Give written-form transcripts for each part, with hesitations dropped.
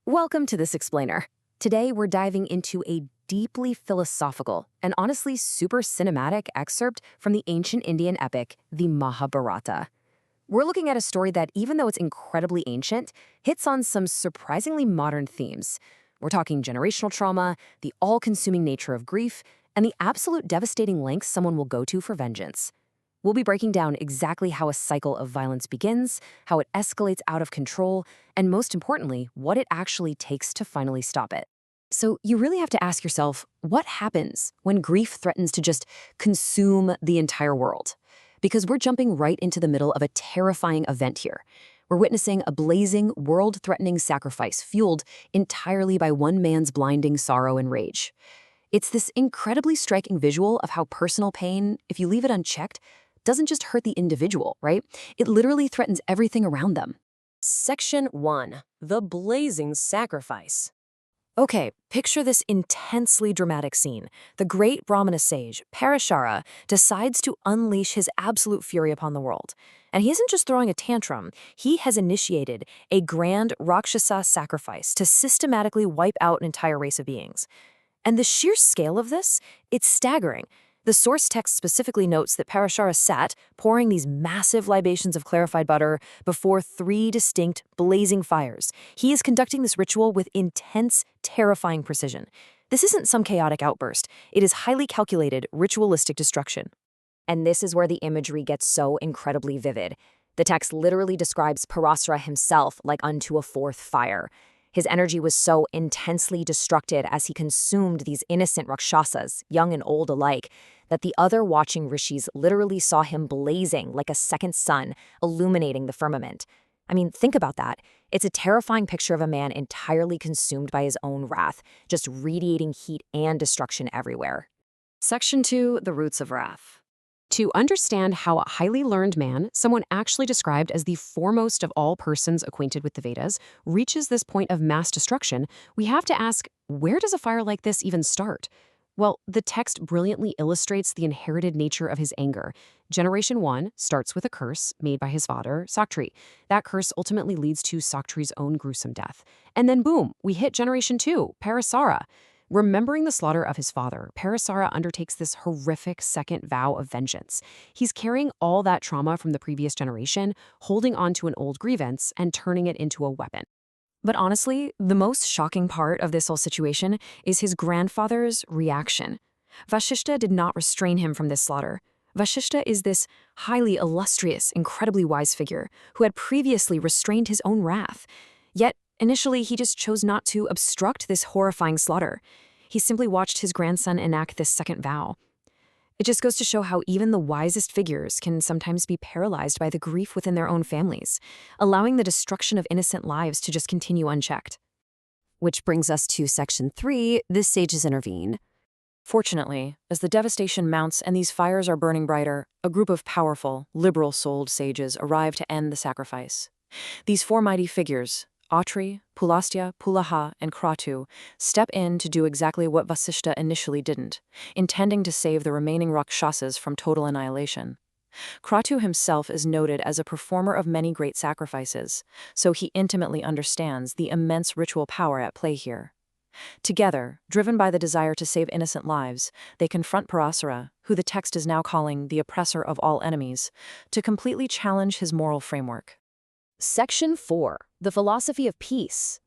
Welcome to This Explainer. Today we're diving into a deeply philosophical and honestly super cinematic excerpt from the ancient Indian epic, the Mahabharata. We're looking at a story that, even though it's incredibly ancient, hits on some surprisingly modern themes. We're talking generational trauma, the all-consuming nature of grief, and the absolute devastating lengths someone will go to for vengeance. We'll be breaking down exactly how a cycle of violence begins, how it escalates out of control, and most importantly, what it actually takes to finally stop it. So you really have to ask yourself, what happens when grief threatens to just consume the entire world? Because we're jumping right into the middle of a terrifying event here. We're witnessing a blazing, world-threatening sacrifice fueled entirely by one man's blinding sorrow and rage. It's this incredibly striking visual of how personal pain, if you leave it unchecked, doesn't just hurt the individual, right? It literally threatens everything around them. Section 1. The Blazing Sacrifice. Okay, picture this intensely dramatic scene. The great Brahmana sage, Parasara, decides to unleash his absolute fury upon the world. And he isn't just throwing a tantrum, he has initiated a grand Rakshasa sacrifice to systematically wipe out an entire race of beings. And the sheer scale of this, it's staggering. The source text specifically notes that Parasara sat, pouring these massive libations of clarified butter before 3 distinct, blazing fires. He is conducting this ritual with intense, terrifying precision. This isn't some chaotic outburst. It is highly calculated, ritualistic destruction. And this is where the imagery gets so incredibly vivid. The text literally describes Parasara himself like unto a 4th fire. His energy was so intensely destructed as he consumed these innocent Rakshasas, young and old alike, that the other watching Rishis literally saw him blazing like a second sun, illuminating the firmament. I mean, think about that. It's a terrifying picture of a man entirely consumed by his own wrath, just radiating heat and destruction everywhere. Section 2, the roots of wrath. To understand how a highly learned man, someone actually described as the foremost of all persons acquainted with the Vedas, reaches this point of mass destruction, we have to ask, where does a fire like this even start? Well, the text brilliantly illustrates the inherited nature of his anger. Generation 1 starts with a curse made by his father, Saktri. That curse ultimately leads to Saktri's own gruesome death. And then boom, we hit Generation 2, Parasara. Remembering the slaughter of his father, Parasara undertakes this horrific second vow of vengeance. He's carrying all that trauma from the previous generation, holding on to an old grievance, and turning it into a weapon. But honestly, the most shocking part of this whole situation is his grandfather's reaction. Vasishtha did not restrain him from this slaughter. Vasishtha is this highly illustrious, incredibly wise figure who had previously restrained his own wrath. Yet, initially, he just chose not to obstruct this horrifying slaughter. He simply watched his grandson enact this second vow. It just goes to show how even the wisest figures can sometimes be paralyzed by the grief within their own families, allowing the destruction of innocent lives to just continue unchecked. Which brings us to Section 3, the sages intervene. Fortunately, as the devastation mounts and these fires are burning brighter, a group of powerful, liberal-souled sages arrive to end the sacrifice. These 4 mighty figures, Atri, Pulastya, Pulaha, and Kratu, step in to do exactly what Vasishtha initially didn't, intending to save the remaining Rakshasas from total annihilation. Kratu himself is noted as a performer of many great sacrifices, so he intimately understands the immense ritual power at play here. Together, driven by the desire to save innocent lives, they confront Parasara, who the text is now calling the oppressor of all enemies, to completely challenge his moral framework. Section 4. The Philosophy of Peace.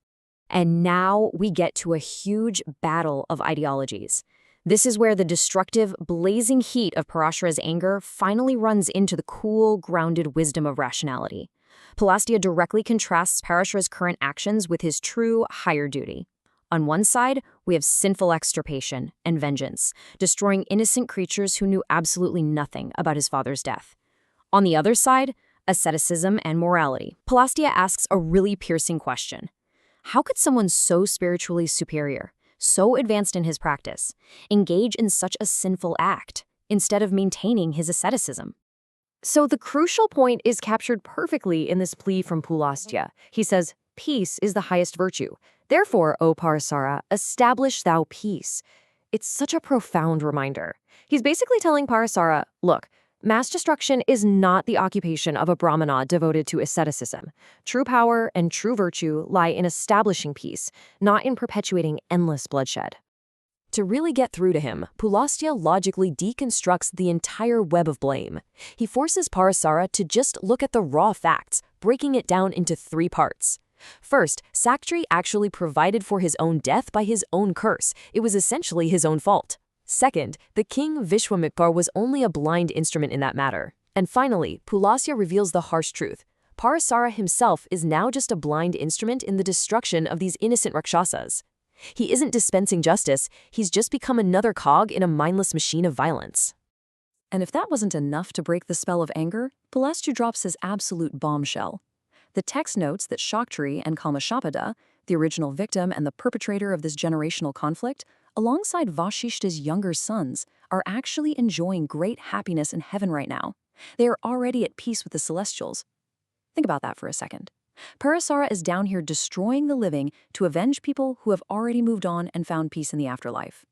And now we get to a huge battle of ideologies. This is where the destructive, blazing heat of Parasara's anger finally runs into the cool, grounded wisdom of rationality. Pulastya directly contrasts Parasara's current actions with his true, higher duty. On one side, we have sinful extirpation and vengeance, destroying innocent creatures who knew absolutely nothing about his father's death. On the other side, asceticism and morality. Pulastya asks a really piercing question. How could someone so spiritually superior, so advanced in his practice, engage in such a sinful act, instead of maintaining his asceticism? So the crucial point is captured perfectly in this plea from Pulastya. He says, peace is the highest virtue. Therefore, O Parasara, establish thou peace. It's such a profound reminder. He's basically telling Parasara, look, Mass destruction is not the occupation of a Brahmana devoted to asceticism. True power and true virtue lie in establishing peace, not in perpetuating endless bloodshed. To really get through to him, Pulastya logically deconstructs the entire web of blame. He forces Parasara to just look at the raw facts, breaking it down into 3 parts. First, Saktri actually provided for his own death by his own curse. It was essentially his own fault. Second, the king Vishwamitra was only a blind instrument in that matter. And finally, Pulastya reveals the harsh truth. Parasara himself is now just a blind instrument in the destruction of these innocent Rakshasas. He isn't dispensing justice, he's just become another cog in a mindless machine of violence. And if that wasn't enough to break the spell of anger, Pulastya drops his absolute bombshell. The text notes that Saktri and Kalmashapada, the original victim and the perpetrator of this generational conflict, alongside Vasishtha's younger sons, are actually enjoying great happiness in heaven right now. They are already at peace with the celestials. Think about that for a second. Parasara is down here destroying the living to avenge people who have already moved on and found peace in the afterlife.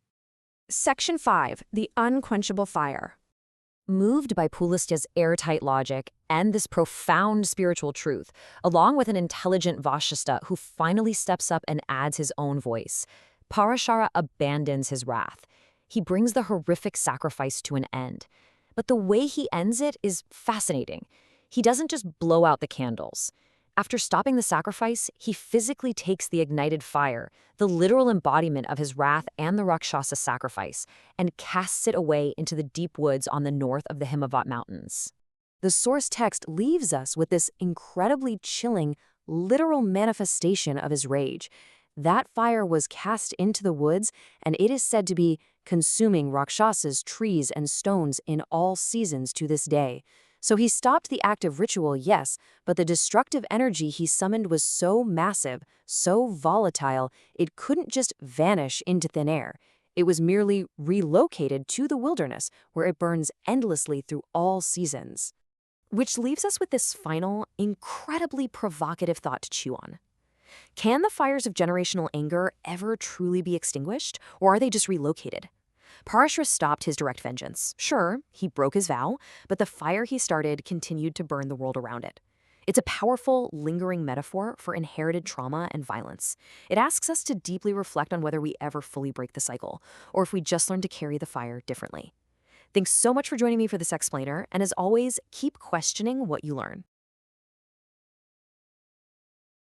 Section 5. The Unquenchable Fire. Moved by Pulastya's airtight logic and this profound spiritual truth, along with an intelligent Vasishtha who finally steps up and adds his own voice, Parasara abandons his wrath. He brings the horrific sacrifice to an end. But the way he ends it is fascinating. He doesn't just blow out the candles. After stopping the sacrifice, he physically takes the ignited fire, the literal embodiment of his wrath and the Rakshasa sacrifice, and casts it away into the deep woods on the north of the Himavat Mountains. The source text leaves us with this incredibly chilling, literal manifestation of his rage. That fire was cast into the woods, and it is said to be consuming Rakshasas, trees, and stones in all seasons to this day. So he stopped the active ritual, yes, but the destructive energy he summoned was so massive, so volatile, it couldn't just vanish into thin air. It was merely relocated to the wilderness, where it burns endlessly through all seasons. Which leaves us with this final, incredibly provocative thought to chew on. Can the fires of generational anger ever truly be extinguished, or are they just relocated? Parasara stopped his direct vengeance. Sure, he broke his vow, but the fire he started continued to burn the world around it. It's a powerful, lingering metaphor for inherited trauma and violence. It asks us to deeply reflect on whether we ever fully break the cycle, or if we just learn to carry the fire differently. Thanks so much for joining me for this explainer, and as always, keep questioning what you learn.